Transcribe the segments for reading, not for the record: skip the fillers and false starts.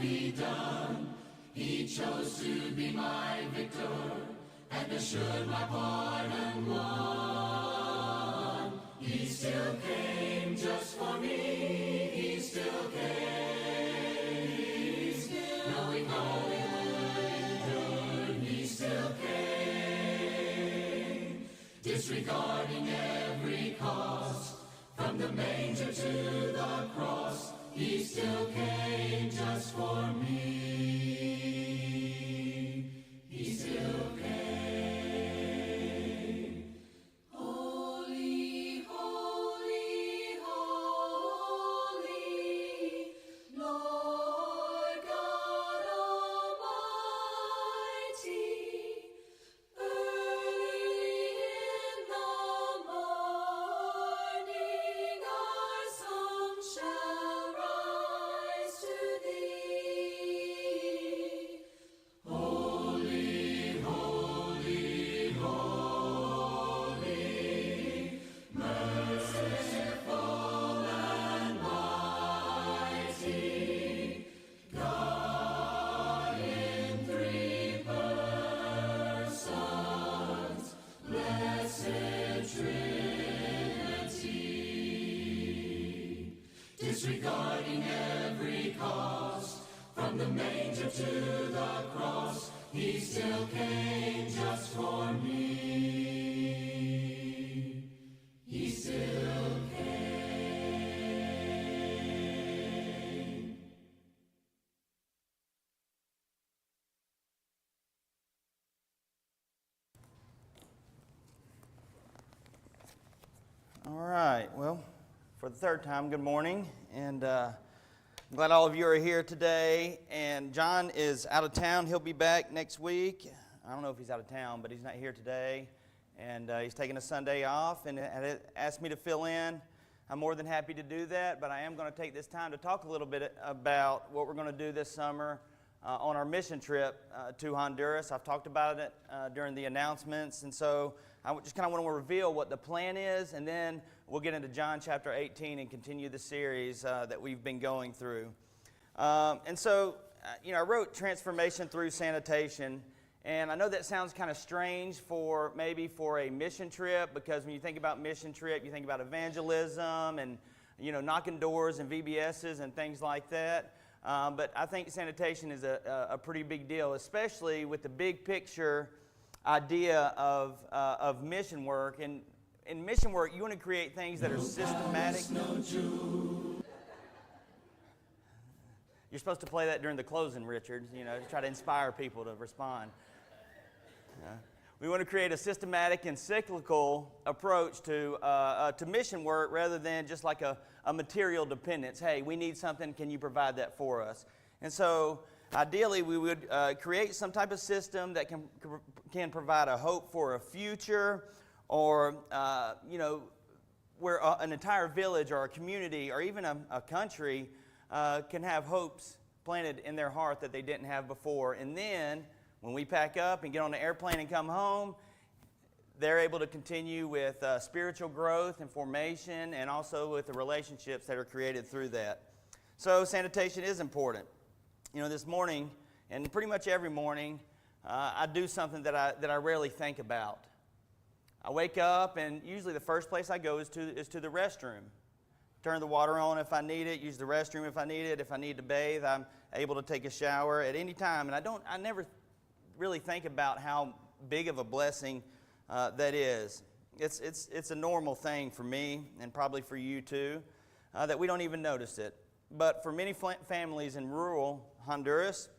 be done. He chose to be my victor, and assured my pardon won. He still came just for me. He still came, knowing all it would endure. He still came, disregarding every cost. From the manger to the cross, he still came just for me. He still came. Holy, holy, holy, Lord God Almighty. Early in the morning our song shall rise to thee. Holy, holy, holy, merciful and mighty, God in three persons, blessed Trinity. Disregarding every cost, from the manger to the cross, he still came just for me. He still came. All right, well, for the third time, good morning, and I'm glad all of you are here today. And John is out of town. He'll be back next week. I don't know if he's out of town, but he's not here today, and he's taking a Sunday off and asked me to fill in. I'm more than happy to do that, but I am going to take this time to talk a little bit about what we're going to do this summer on our mission trip to Honduras. I've talked about it during the announcements, and so I just kind of want to reveal what the plan is, and then we'll get into John chapter 18 and continue the series that we've been going through. I wrote Transformation Through Sanitation, and I know that sounds kind of strange for a mission trip, because when you think about mission trip, you think about evangelism and, knocking doors and VBSs and things like that. But I think sanitation is a pretty big deal, especially with the big picture idea of mission work. And in mission work, you want to create things that are systematic. You're supposed to play that during the closing, Richard, to try to inspire people to respond. We want to create a systematic and cyclical approach to mission work, rather than just like a material dependence. Hey, we need something, can you provide that for us? And so ideally we would create some type of system that can provide a hope for a future, or where an entire village or a community or even a country can have hopes planted in their heart that they didn't have before. And then when we pack up and get on the airplane and come home, they're able to continue with spiritual growth and formation, and also with the relationships that are created through that. So sanitation is important. This morning, and pretty much every morning, I do something that I rarely think about. I wake up, and usually the first place I go is to the restroom. Turn the water on if I need it, use the restroom if I need it. If I need to bathe, I'm able to take a shower at any time. And I never really think about how big of a blessing that is. It's a normal thing for me, and probably for you too, that we don't even notice it. But for many families in rural Honduras,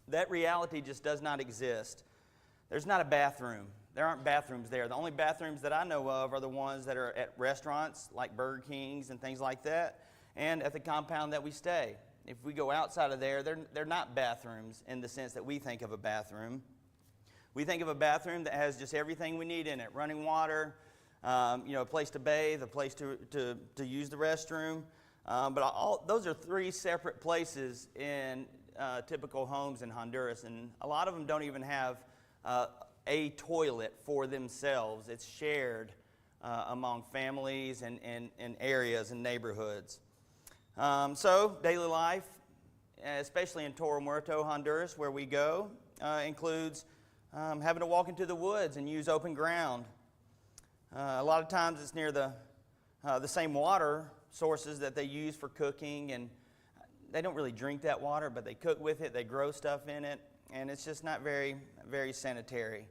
that reality just does not exist. There's not a bathroom. There aren't bathrooms there. The only bathrooms that I know of are the ones that are at restaurants like Burger Kings and things like that, and at the compound that we stay. If we go outside of there, they're not bathrooms in the sense that we think of a bathroom. We think of a bathroom that has just everything we need in it: running water, a place to bathe, a place to use the restroom. But those are three separate places in typical homes in Honduras, and a lot of them don't even have a toilet for themselves. It's shared among families and areas and neighborhoods. So daily life especially in Toro Muerto, Honduras, where we go, includes having to walk into the woods and use open ground. A lot of times it's near the same water sources that they use for cooking, and they don't really drink that water, but they cook with it, they grow stuff in it, and it's just not very, very sanitary.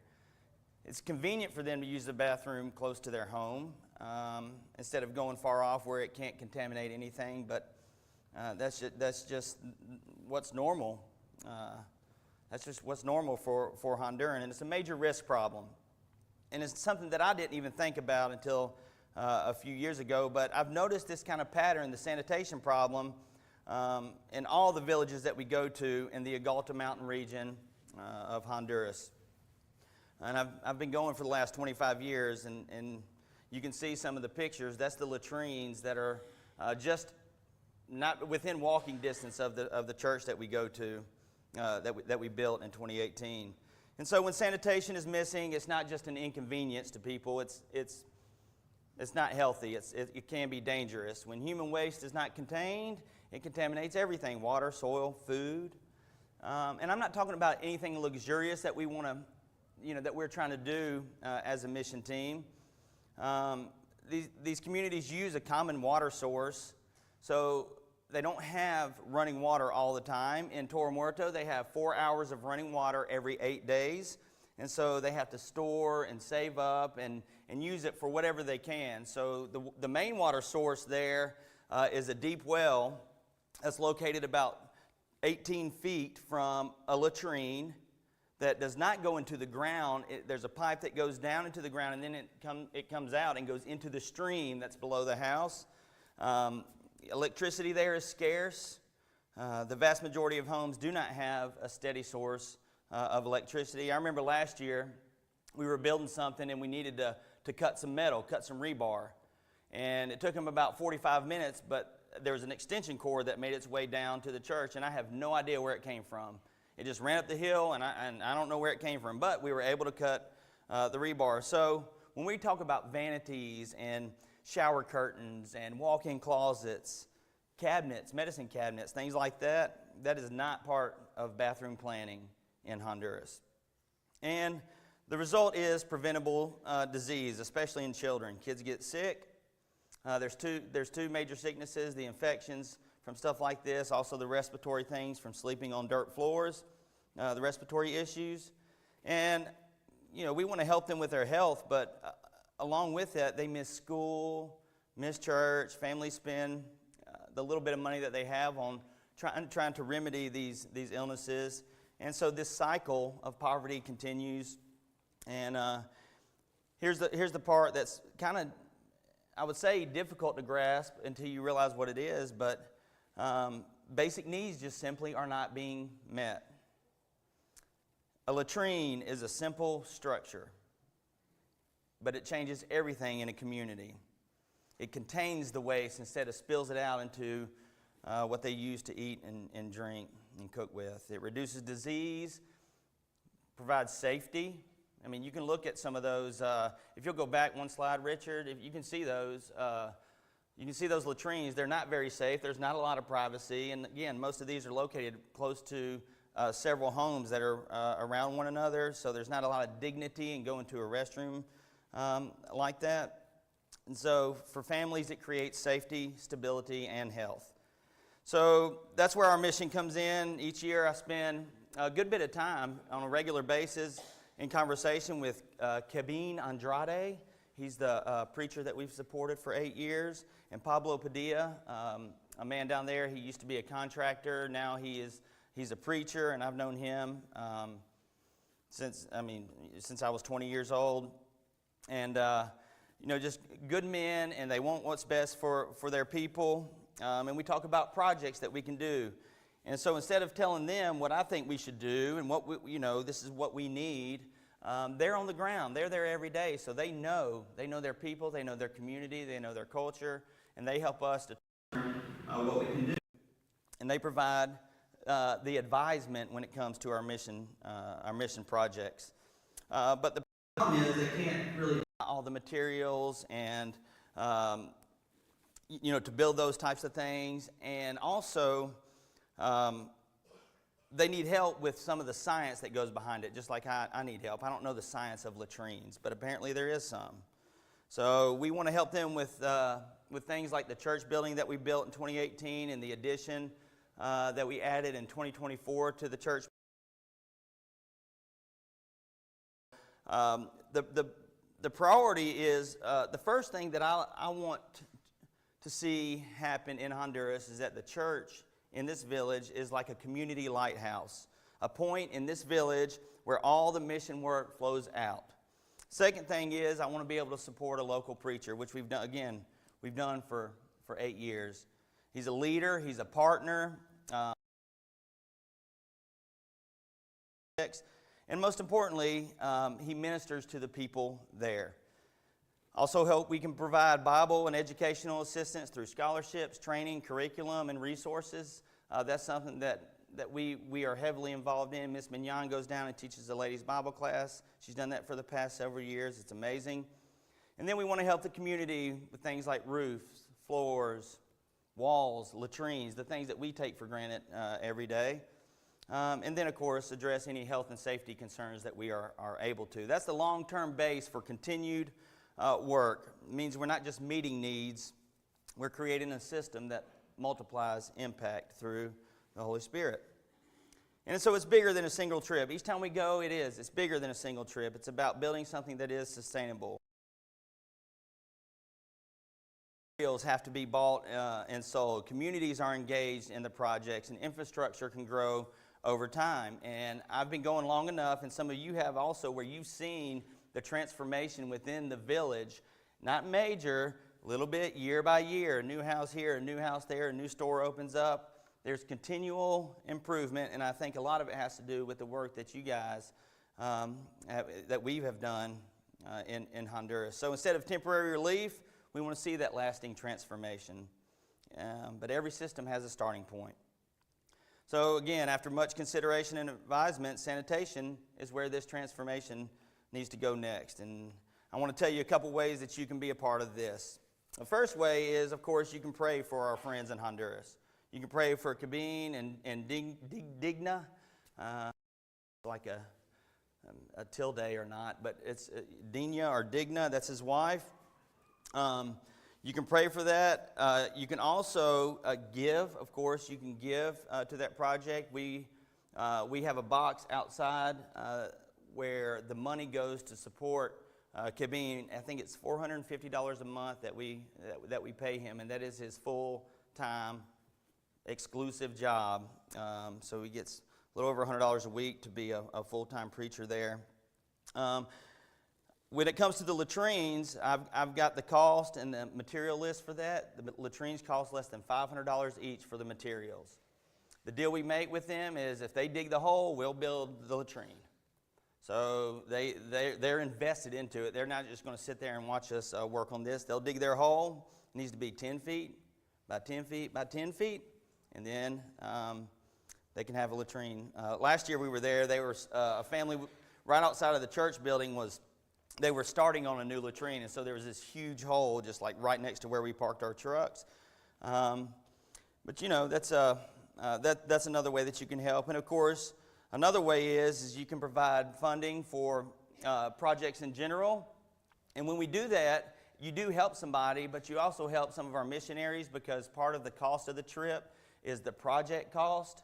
It's convenient for them to use the bathroom close to their home instead of going far off where it can't contaminate anything, but that's just what's normal. That's just what's normal for Honduran, and it's a major risk problem. And it's something that I didn't even think about until a few years ago, but I've noticed this kind of pattern, the sanitation problem, in all the villages that we go to in the Agalta Mountain region of Honduras. And I've been going for the last 25 years, and you can see some of the pictures. That's the latrines that are just not within walking distance of the church that we go to, that we built in 2018. And so when sanitation is missing, it's not just an inconvenience to people. It's not healthy. It can be dangerous. When human waste is not contained, it contaminates everything: water, soil, food. And I'm not talking about anything luxurious that we want to, that we're trying to do as a mission team. These communities use a common water source, so they don't have running water all the time. In Toro Muerto, they have 4 hours of running water every 8 days, and so they have to store and save up and use it for whatever they can. So the main water source there is a deep well that's located about 18 feet from a latrine that does not go into the ground. There's a pipe that goes down into the ground, and then it comes out and goes into the stream that's below the house. Electricity there is scarce. The vast majority of homes do not have a steady source of electricity. I remember last year we were building something and we needed to cut some metal, cut some rebar. And it took them about 45 minutes, but there was an extension cord that made its way down to the church, and I have no idea where it came from. It just ran up the hill, and I don't know where it came from, but we were able to cut the rebar. So when we talk about vanities and shower curtains and walk-in closets, cabinets, medicine cabinets, things like that, that is not part of bathroom planning in Honduras. And the result is preventable disease, especially in children. Kids get sick. There's two major sicknesses: the infections from stuff like this, also the respiratory things from sleeping on dirt floors, the respiratory issues. And, we want to help them with their health, but along with that, they miss school, miss church. Families spend the little bit of money that they have on trying to remedy these illnesses. And so this cycle of poverty continues. And here's the part that's kind of, I would say, difficult to grasp until you realize what it is, but basic needs just simply are not being met. A latrine is a simple structure, but it changes everything in a community. It contains the waste instead of spills it out into what they use to eat and drink and cook with. It reduces disease, provides safety. I mean, you can look at some of those. If you'll go back one slide, Richard, if you can see those. You can see those latrines. They're not very safe. There's not a lot of privacy. And again, most of these are located close to several homes that are around one another. So there's not a lot of dignity in going to a restroom like that. And so for families, it creates safety, stability, and health. So that's where our mission comes in. Each year I spend a good bit of time on a regular basis in conversation with Kevin Andrade. He's the preacher that we've supported for 8 years. And Pablo Padilla, a man down there, he used to be a contractor. Now he's a preacher, and I've known him since I was 20 years old. And just good men, and they want what's best for their people. And we talk about projects that we can do. And so instead of telling them what I think we should do and what this is what we need, they're on the ground. They're there every day, so they know their people, they know their community, they know their culture, and they help us to what we can do. And they provide the advisement when it comes to our mission projects. But the problem is they can't really buy all the materials and to build those types of things, and also they need help with some of the science that goes behind it, just like I need help. I don't know the science of latrines, but apparently there is some. So we want to help them with things like the church building that we built in 2018 and the addition that we added in 2024 to the church. The priority is, the first thing that I want to see happen in Honduras is that the church in this village is like a community lighthouse, a point in this village where all the mission work flows out. Second thing is, I want to be able to support a local preacher, which we've done for 8 years. He's a leader, he's a partner, and most importantly, he ministers to the people there. Also we can provide Bible and educational assistance through scholarships, training, curriculum, and resources. That's something that we are heavily involved in. Miss Mignon goes down and teaches the ladies' Bible class. She's done that for the past several years. It's amazing. And then we want to help the community with things like roofs, floors, walls, latrines, the things that we take for granted every day. And then, of course, address any health and safety concerns that we are able to. That's the long-term base for continued work. It means we're not just meeting needs, we're creating a system that multiplies impact through the Holy Spirit. And so it's bigger than a single trip. Each time we go, it's bigger than a single trip. It's about building something that is sustainable. Materials have to be bought and sold. Communities are engaged in the projects, and infrastructure can grow over time. And I've been going long enough, and some of you have also, where you've seen the transformation within the village. Not major, a little bit year by year. A new house here, a new house there, a new store opens up. There's continual improvement, and I think a lot of it has to do with the work that you guys, that we have done in Honduras. So instead of temporary relief, we want to see that lasting transformation. But every system has a starting point. So again, after much consideration and advisement, sanitation is where this transformation needs to go next. And I want to tell you a couple ways that you can be a part of this. The first way is, of course, you can pray for our friends in Honduras. You can pray for Cabine and Digna, like a tilde or not, but it's Dina or Digna, that's his wife. You can pray for that. You can also give, of course, you can give to that project. We have a box outside where the money goes to support Cabine. I think it's $450 a month that we pay him, and that is his full-time exclusive job. So he gets a little over $100 a week to be a full-time preacher there. When it comes to the latrines, I've got the cost and the material list for that. The latrines cost less than $500 each for the materials. The deal we make with them is if they dig the hole, we'll build the latrine. So they're invested into it. They're not just going to sit there and watch us work on this. They'll dig their hole. It needs to be 10 feet by 10 feet by 10 feet. And then they can have a latrine. Last year we were there. They were a family right outside of the church building they were starting on a new latrine, and so there was this huge hole just like right next to where we parked our trucks. But you know, that's another way that you can help. And of course, another way is you can provide funding for projects in general. And when we do that, you do help somebody, but you also help some of our missionaries, because part of the cost of the trip is the project cost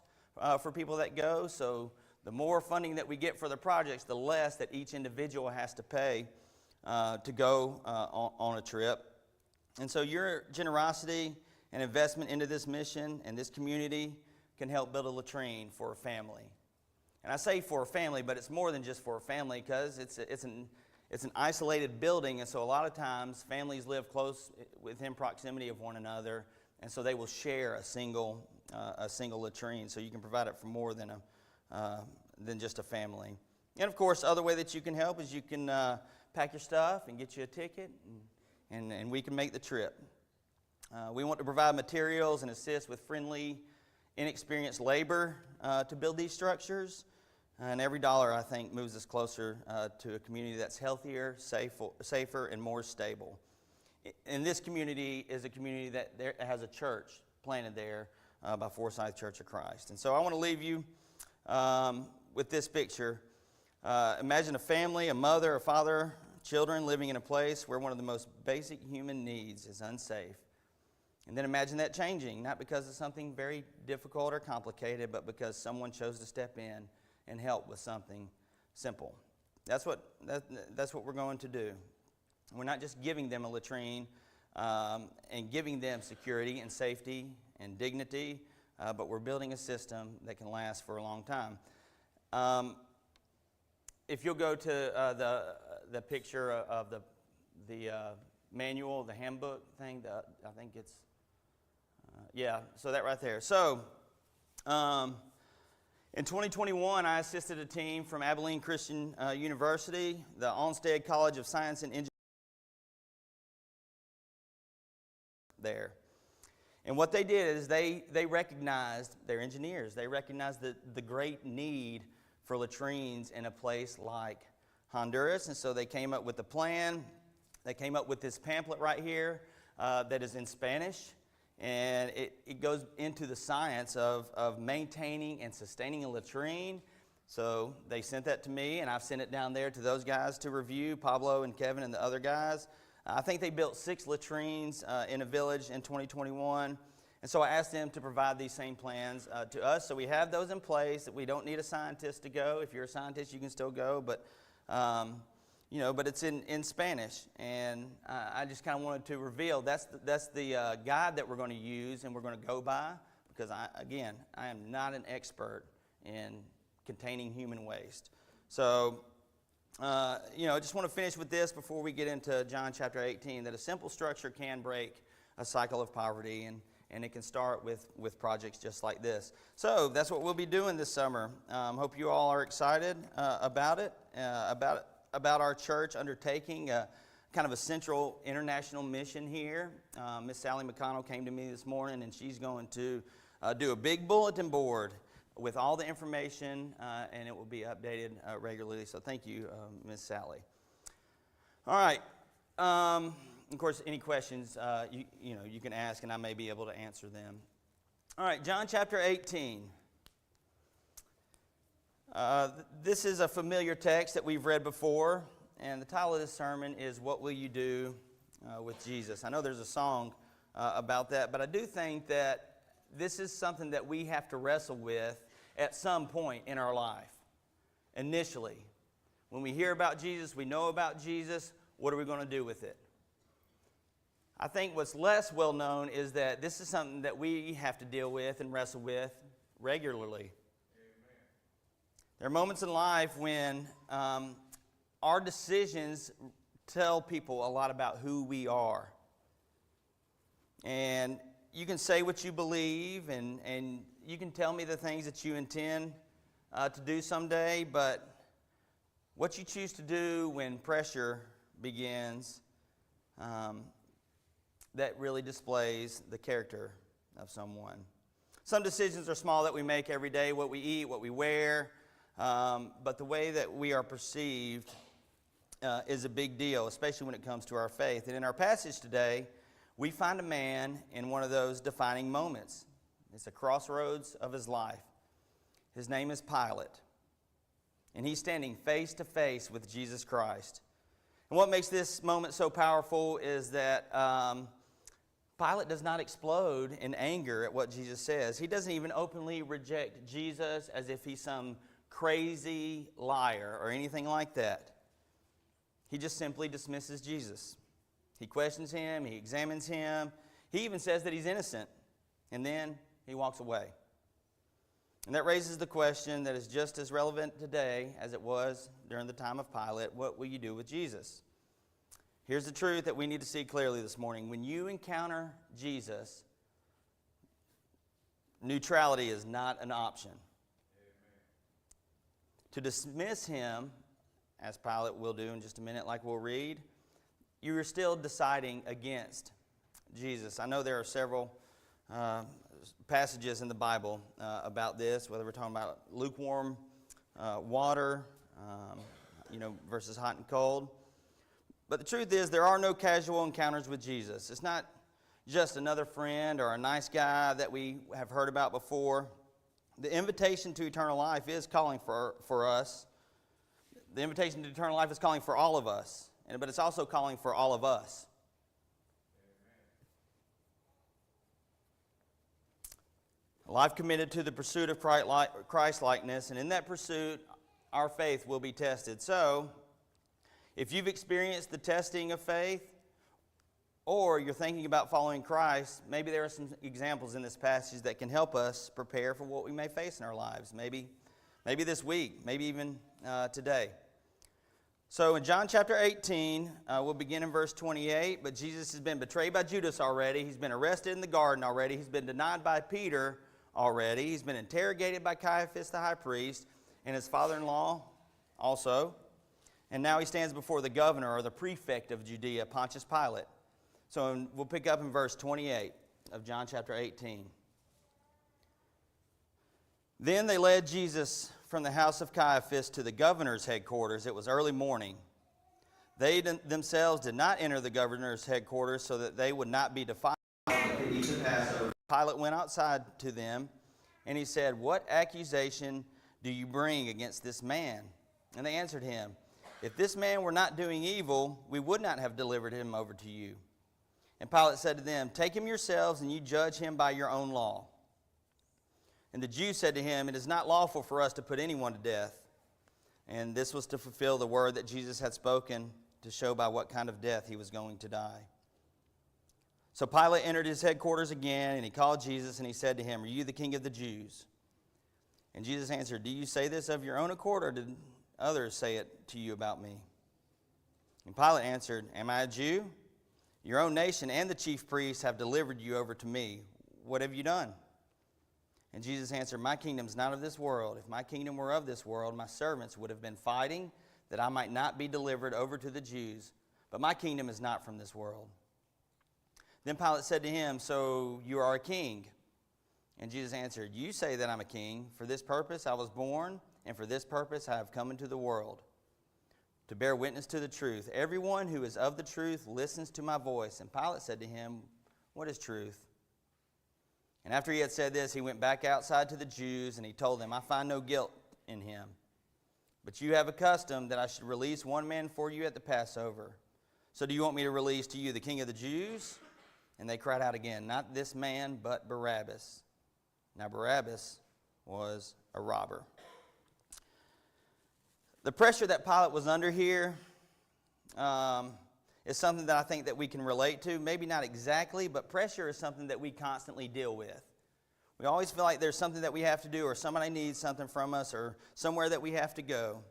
for people that go. So the more funding that we get for the projects, the less that each individual has to pay to go on a trip. And so your generosity and investment into this mission and this community can help build a latrine for a family. And I say for a family, but it's more than just for a family, because it's an isolated building, and so a lot of times families live close within proximity of one another, and so they will share a single latrine. So you can provide it for more than just a family. And of course, other way that you can help is you can pack your stuff and get you a ticket, and we can make the trip. We want to provide materials and assist with friendly, inexperienced labor to build these structures. And every dollar, I think, moves us closer to a community that's healthier, safer, and more stable. And this community is a community that has a church planted there by Forsyth Church of Christ. And so I want to leave you with this picture. Imagine a family, a mother, a father, children living in a place where one of the most basic human needs is unsafe. And then imagine that changing, not because of something very difficult or complicated, but because someone chose to step in and help with something simple. That's what we're going to do. We're not just giving them a latrine and giving them security and safety and dignity, but we're building a system that can last for a long time. If you'll go to the picture of the manual, the handbook thing, I think it's, so that right there. So, in 2021, I assisted a team from Abilene Christian University, the Olmsted College of Science and Engineering there. And what they did is they recognized, they're engineers, they recognized the great need for latrines in a place like Honduras. And so they came up with a plan. They came up with this pamphlet right here that is in Spanish. And it goes into the science of maintaining and sustaining a latrine. So they sent that to me, and I've sent it down there to those guys to review, Pablo and Kevin and the other guys. I think they built 6 latrines in a village in 2021. And so I asked them to provide these same plans to us. So we have those in place. We don't need a scientist to go. If you're a scientist, you can still go. But, but it's in Spanish. And I just kind of wanted to reveal that's the guide that we're going to use and we're going to go by. Because, I am not an expert in containing human waste. So, I just want to finish with this before we get into John chapter 18, that a simple structure can break a cycle of poverty, and it can start with projects just like this. So that's what we'll be doing this summer. Hope you all are excited about it, about our church undertaking kind of a central international mission here. Miss Sally McConnell came to me this morning, and she's going to do a big bulletin board with all the information, and it will be updated regularly. So thank you, Miss Sally. All right. Of course, any questions you can ask, and I may be able to answer them. All right, John chapter 18. This is a familiar text that we've read before, and the title of this sermon is "What Will You Do with Jesus?" I know there's a song about that, but I do think that this is something that we have to wrestle with at some point in our life. Initially, when we hear about Jesus, we know about Jesus, what are we going to do with it? I think what's less well known is that this is something that we have to deal with and wrestle with regularly. Amen. There are moments in life when our decisions tell people a lot about who we are. And you can say what you believe, and you can tell me the things that you intend to do someday, but what you choose to do when pressure begins, that really displays the character of someone. Some decisions are small that we make every day, what we eat, what we wear, but the way that we are perceived is a big deal, especially when it comes to our faith. And in our passage today, we find a man in one of those defining moments. It's a crossroads of his life. His name is Pilate, and he's standing face to face with Jesus Christ. And what makes this moment so powerful is that Pilate does not explode in anger at what Jesus says. He doesn't even openly reject Jesus as if he's some crazy liar or anything like that. He just simply dismisses Jesus. He questions him, he examines him, he even says that he's innocent, and then he walks away. And that raises the question that is just as relevant today as it was during the time of Pilate: what will you do with Jesus? Here's the truth that we need to see clearly this morning. When you encounter Jesus, neutrality is not an option. Amen. To dismiss him, as Pilate will do in just a minute, like we'll read, you are still deciding against Jesus. I know there are several passages in the Bible about this, whether we're talking about lukewarm water, versus hot and cold. But the truth is, there are no casual encounters with Jesus. It's not just another friend or a nice guy that we have heard about before. The invitation to eternal life is calling for us. The invitation to eternal life is calling for all of us, but it's also calling for all of us. A life committed to the pursuit of Christ-likeness, and in that pursuit, our faith will be tested. So, if you've experienced the testing of faith, or you're thinking about following Christ, maybe there are some examples in this passage that can help us prepare for what we may face in our lives. Maybe this week, maybe even today. So in John chapter 18, we'll begin in verse 28, but Jesus has been betrayed by Judas already. He's been arrested in the garden already. He's been denied by Peter already. He's been interrogated by Caiaphas the high priest and his father-in-law also. And now he stands before the governor or the prefect of Judea, Pontius Pilate. So we'll pick up in verse 28 of John chapter 18. Then they led Jesus from the house of Caiaphas to the governor's headquarters. It was early morning. They themselves did not enter the governor's headquarters so that they would not be defiled to eat the Passover. Pilate went outside to them, and he said, "What accusation do you bring against this man?" And they answered him, "If this man were not doing evil, we would not have delivered him over to you." And Pilate said to them, "Take him yourselves, and you judge him by your own law." And the Jews said to him, "It is not lawful for us to put anyone to death." And this was to fulfill the word that Jesus had spoken, to show by what kind of death he was going to die. So Pilate entered his headquarters again, and he called Jesus, and he said to him, "Are you the king of the Jews?" And Jesus answered, "Do you say this of your own accord, or did others say it to you about me?" And Pilate answered, "Am I a Jew? Your own nation and the chief priests have delivered you over to me. What have you done?" And Jesus answered, "My kingdom is not of this world. If my kingdom were of this world, my servants would have been fighting that I might not be delivered over to the Jews. But my kingdom is not from this world." Then Pilate said to him, "So you are a king?" And Jesus answered, "You say that I'm a king. For this purpose I was born, and for this purpose I have come into the world, to bear witness to the truth. Everyone who is of the truth listens to my voice." And Pilate said to him, "What is truth?" And after he had said this, he went back outside to the Jews, and he told them, "I find no guilt in him. But you have a custom that I should release one man for you at the Passover. So do you want me to release to you the king of the Jews?" And they cried out again, "Not this man, but Barabbas." Now Barabbas was a robber. The pressure that Pilate was under here is something that I think that we can relate to. Maybe not exactly, but pressure is something that we constantly deal with. We always feel like there's something that we have to do, or somebody needs something from us, or somewhere that we have to go.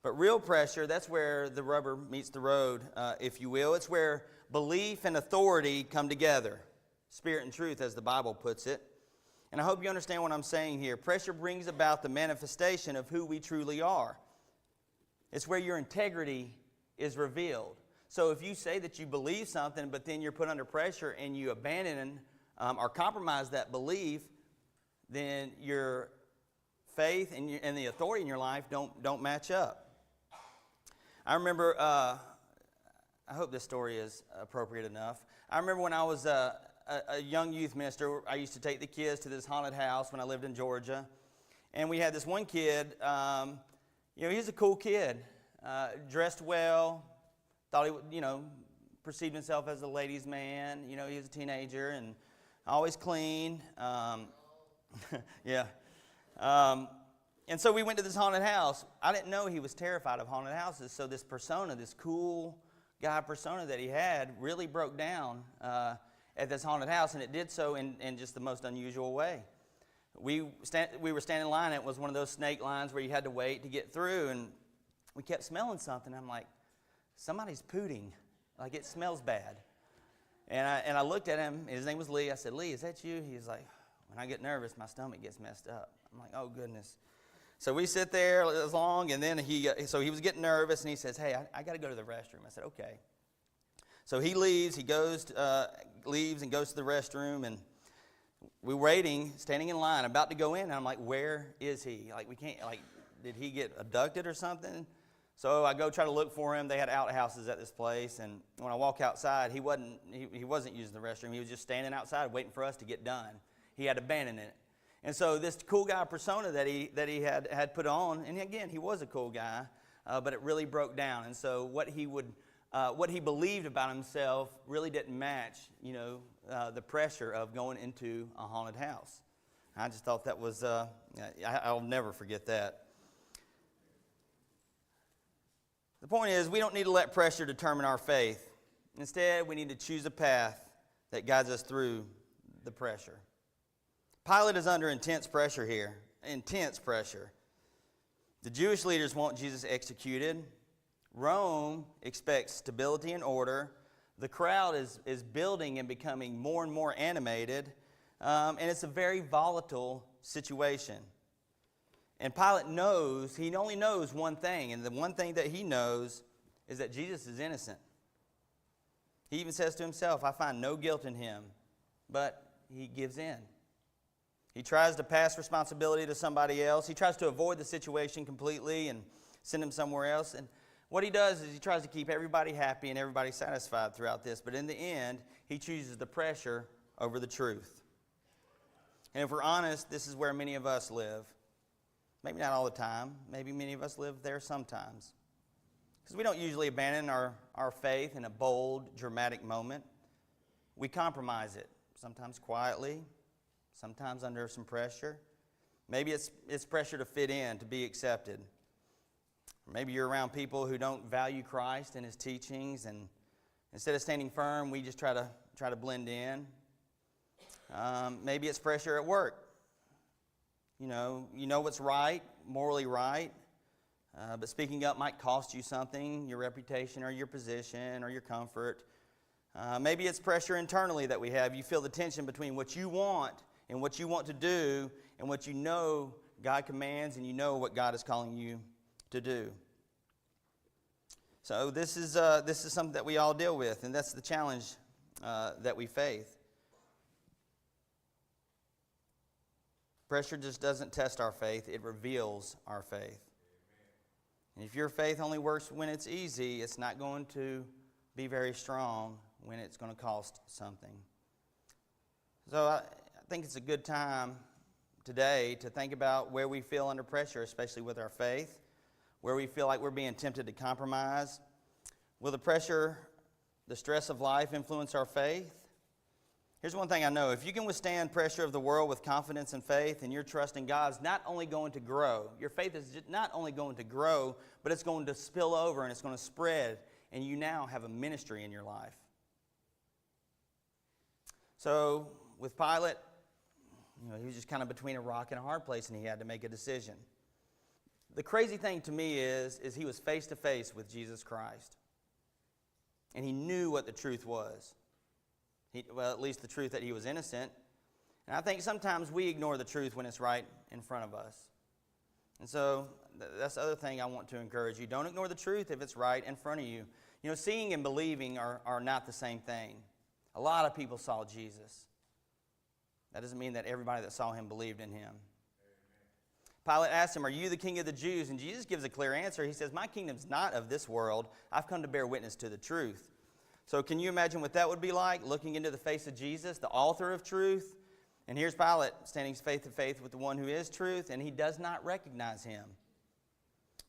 But real pressure, that's where the rubber meets the road, if you will. It's where belief and authority come together. Spirit and truth, as the Bible puts it. And I hope you understand what I'm saying here. Pressure brings about the manifestation of who we truly are. It's where your integrity is revealed. So if you say that you believe something, but then you're put under pressure and you abandon or compromise that belief, then your faith and the authority in your life don't match up. I remember, I hope this story is appropriate enough. I remember when I was a young youth minister, I used to take the kids to this haunted house when I lived in Georgia. And we had this one kid, he's a cool kid, dressed well, thought he would, perceived himself as a ladies' man. He was a teenager and always clean. Yeah. And so we went to this haunted house. I didn't know he was terrified of haunted houses. So this persona, this cool guy persona that he had really broke down at this haunted house, and it did so in just the most unusual way. We were standing in line. It was one of those snake lines where you had to wait to get through, and we kept smelling something. I'm like, somebody's pooting. Like, it smells bad. And I looked at him. His name was Lee. I said, "Lee, is that you?" He's like, "When I get nervous, my stomach gets messed up." I'm like, "Oh, goodness." So we sit there as long, and then he was getting nervous, and he says, "Hey, I got to go to the restroom." I said, "Okay." So he leaves. He leaves and goes to the restroom, and we're waiting, standing in line, about to go in. And I'm like, "Where is he? Like, we can't. Like, did he get abducted or something?" So I go try to look for him. They had outhouses at this place, and when I walk outside, he wasn't using the restroom. He was just standing outside waiting for us to get done. He had abandoned it. And so this cool guy persona that he had put on, and again, he was a cool guy, but it really broke down. And so what he believed about himself really didn't match, the pressure of going into a haunted house. I just thought that was, I'll never forget that. The point is, we don't need to let pressure determine our faith. Instead, we need to choose a path that guides us through the pressure. Pilate is under intense pressure here. Intense pressure. The Jewish leaders want Jesus executed. Rome expects stability and order. The crowd is building and becoming more and more animated. And it's a very volatile situation. And Pilate knows, he only knows one thing. And the one thing that he knows is that Jesus is innocent. He even says to himself, I find no guilt in him. But he gives in. He tries to pass responsibility to somebody else. He tries to avoid the situation completely and send him somewhere else. And what he does is he tries to keep everybody happy and everybody satisfied throughout this. But in the end, he chooses the pressure over the truth. And if we're honest, this is where many of us live. Maybe not all the time. Maybe many of us live there sometimes. Because we don't usually abandon our faith in a bold, dramatic moment. We compromise it, sometimes quietly, sometimes under some pressure. Maybe it's pressure to fit in, to be accepted. Or maybe you're around people who don't value Christ and his teachings, and instead of standing firm, we just try to blend in. Maybe it's pressure at work. You know what's right, morally right, but speaking up might cost you something, your reputation or your position or your comfort. Maybe it's pressure internally that we have. You feel the tension between what you want and what you want to do and what you know God commands and you know what God is calling you to do. So this is something that we all deal with, and that's the challenge that we face. Pressure just doesn't test our faith, it reveals our faith. And if your faith only works when it's easy, it's not going to be very strong when it's going to cost something. So I think it's a good time today to think about where we feel under pressure, especially with our faith, where we feel like we're being tempted to compromise. Will the pressure, the stress of life influence our faith? Here's one thing I know. If you can withstand pressure of the world with confidence and faith, and your trust in God is not only going to grow, your faith is not only going to grow, but it's going to spill over and it's going to spread, and you now have a ministry in your life. So with Pilate, he was just kind of between a rock and a hard place, and he had to make a decision. The crazy thing to me is he was face to face with Jesus Christ, and he knew what the truth was. At least the truth that he was innocent. And I think sometimes we ignore the truth when it's right in front of us. And so that's the other thing I want to encourage you. Don't ignore the truth if it's right in front of you. Seeing and believing are not the same thing. A lot of people saw Jesus. That doesn't mean that everybody that saw him believed in him. Amen. Pilate asked him, "Are you the king of the Jews?" And Jesus gives a clear answer. He says, "My kingdom's not of this world. I've come to bear witness to the truth." So can you imagine what that would be like, looking into the face of Jesus, the author of truth? And here's Pilate standing face to face with the one who is truth, and he does not recognize him.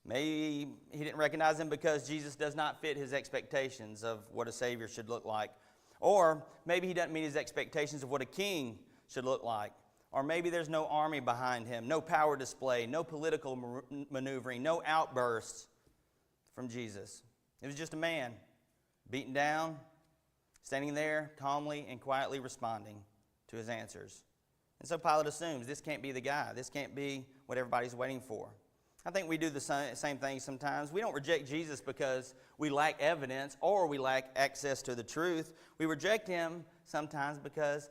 Maybe he didn't recognize him because Jesus does not fit his expectations of what a Savior should look like. Or maybe he doesn't meet his expectations of what a king should look like. Or maybe there's no army behind him, no power display, no political maneuvering, no outbursts from Jesus. It was just a man, beaten down, standing there calmly and quietly responding to his answers. And so Pilate assumes this can't be the guy. This can't be what everybody's waiting for. I think we do the same thing sometimes. We don't reject Jesus because we lack evidence or we lack access to the truth. We reject him sometimes because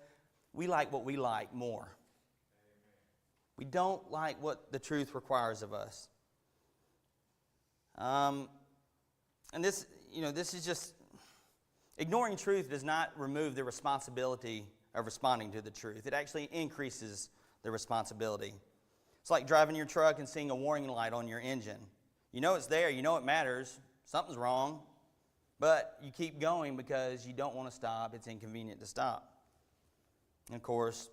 we like what we like more. We don't like what the truth requires of us. And this is just... Ignoring truth does not remove the responsibility of responding to the truth. It actually increases the responsibility. It's like driving your truck and seeing a warning light on your engine. You know it's there, you know it matters, something's wrong, but you keep going because you don't want to stop, it's inconvenient to stop. And of course,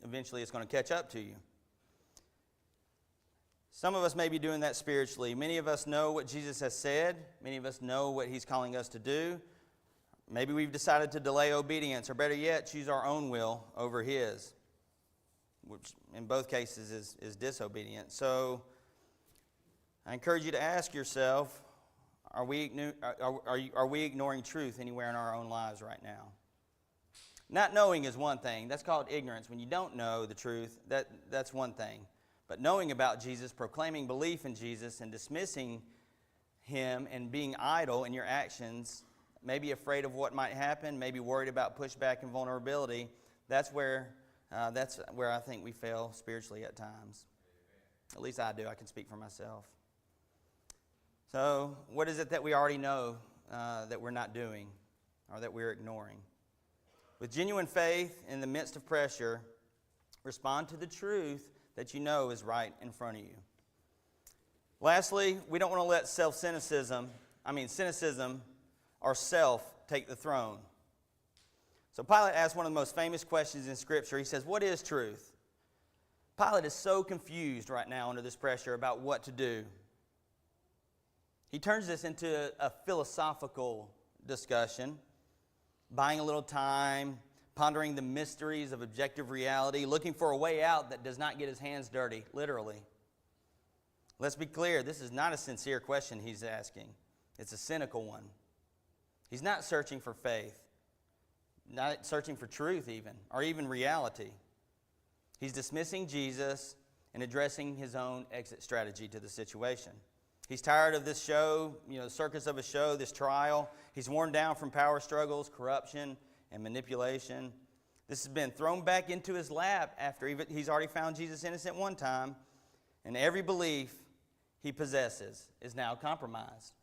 Eventually it's going to catch up to you. Some of us may be doing that spiritually. Many of us know what Jesus has said. Many of us know what he's calling us to do. Maybe we've decided to delay obedience, or better yet, choose our own will over his, which in both cases is disobedience. So I encourage you to ask yourself, are we ignoring truth anywhere in our own lives right now? Not knowing is one thing. That's called ignorance. When you don't know the truth, that's one thing. But knowing about Jesus, proclaiming belief in Jesus, and dismissing him and being idle in your actions, maybe afraid of what might happen, maybe worried about pushback and vulnerability, that's where I think we fail spiritually at times. At least I do. I can speak for myself. So what is it that we already know that we're not doing or that we're ignoring? With genuine faith in the midst of pressure, respond to the truth that you know is right in front of you. Lastly, we don't want to let cynicism or self take the throne. So Pilate asked one of the most famous questions in Scripture. He says, "What is truth?" Pilate is so confused right now under this pressure about what to do. He turns this into a philosophical discussion, buying a little time, pondering the mysteries of objective reality, looking for a way out that does not get his hands dirty, literally. Let's be clear, this is not a sincere question he's asking. It's a cynical one. He's not searching for faith, not searching for truth even, or even reality. He's dismissing Jesus and addressing his own exit strategy to the situation. He's tired of this show, the circus of a show, this trial. He's worn down from power struggles, corruption, and manipulation. This has been thrown back into his lap after he's already found Jesus innocent one time, and every belief he possesses is now compromised.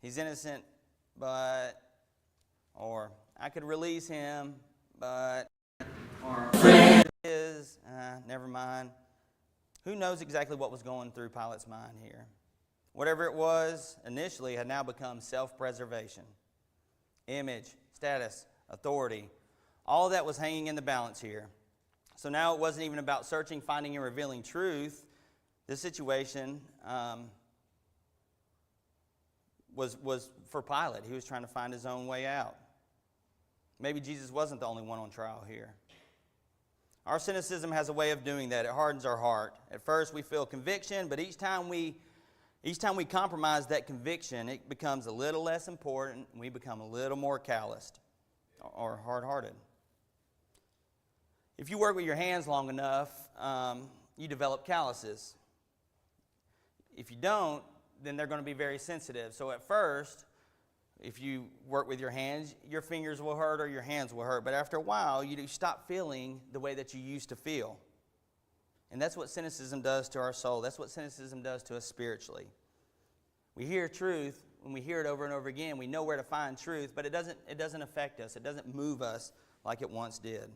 He's innocent, or I could release him, or never mind. Who knows exactly what was going through Pilate's mind here? Whatever it was initially had now become self-preservation. Image, status, authority, all of that was hanging in the balance here. So now it wasn't even about searching, finding, and revealing truth. This situation was for Pilate. He was trying to find his own way out. Maybe Jesus wasn't the only one on trial here. Our cynicism has a way of doing that. It hardens our heart. At first we feel conviction, but each time we compromise that conviction, it becomes a little less important, and we become a little more calloused or hard-hearted. If you work with your hands long enough, you develop calluses. If you don't, then they're going to be very sensitive. So at first, if you work with your hands, your fingers will hurt or your hands will hurt. But after a while, you stop feeling the way that you used to feel. And that's what cynicism does to our soul. That's what cynicism does to us spiritually. We hear truth. When we hear it over and over again, we know where to find truth, but it doesn't affect us. It doesn't move us like it once did.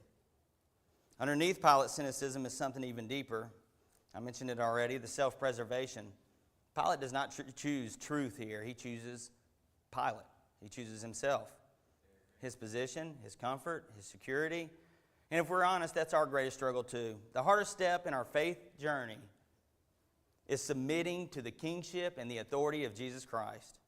Underneath Pilate's cynicism is something even deeper. I mentioned it already, the self-preservation. Pilate does not choose truth here. He chooses Pilate. He chooses himself, his position, his comfort, his security. And if we're honest, that's our greatest struggle too. The hardest step in our faith journey is submitting to the kingship and the authority of Jesus Christ.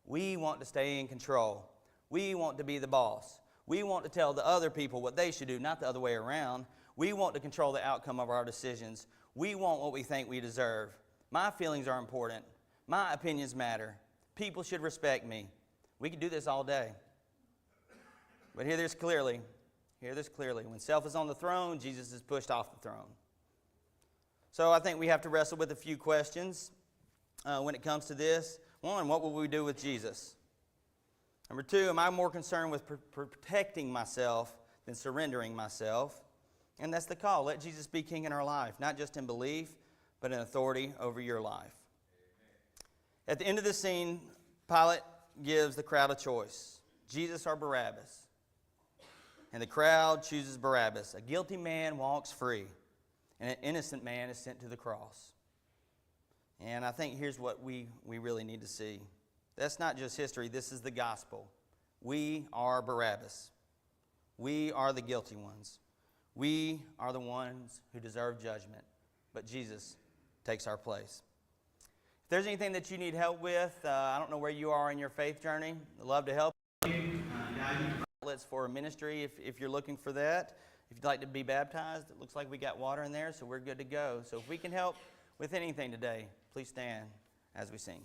We want to stay in control. We want to be the boss. We want to tell the other people what they should do, not the other way around. We want to control the outcome of our decisions. We want what we think we deserve. My feelings are important. My opinions matter. People should respect me. We could do this all day. But hear this clearly. When self is on the throne, Jesus is pushed off the throne. So I think we have to wrestle with a few questions when it comes to this. One, what will we do with Jesus? Number two, am I more concerned with protecting myself than surrendering myself? And that's the call. Let Jesus be king in our life, not just in belief, but in authority over your life. At the end of the scene, Pilate gives the crowd a choice, Jesus or Barabbas. And the crowd chooses Barabbas. A guilty man walks free, and an innocent man is sent to the cross. And I think here's what we really need to see. That's not just history, this is the gospel. We are Barabbas. We are the guilty ones. We are the ones who deserve judgment, but Jesus takes our place. If there's anything that you need help with, I don't know where you are in your faith journey. I'd love to help you. Outlets for a ministry if you're looking for that. If you'd like to be baptized, it looks like we got water in there, so we're good to go. So if we can help with anything today, please stand as we sing.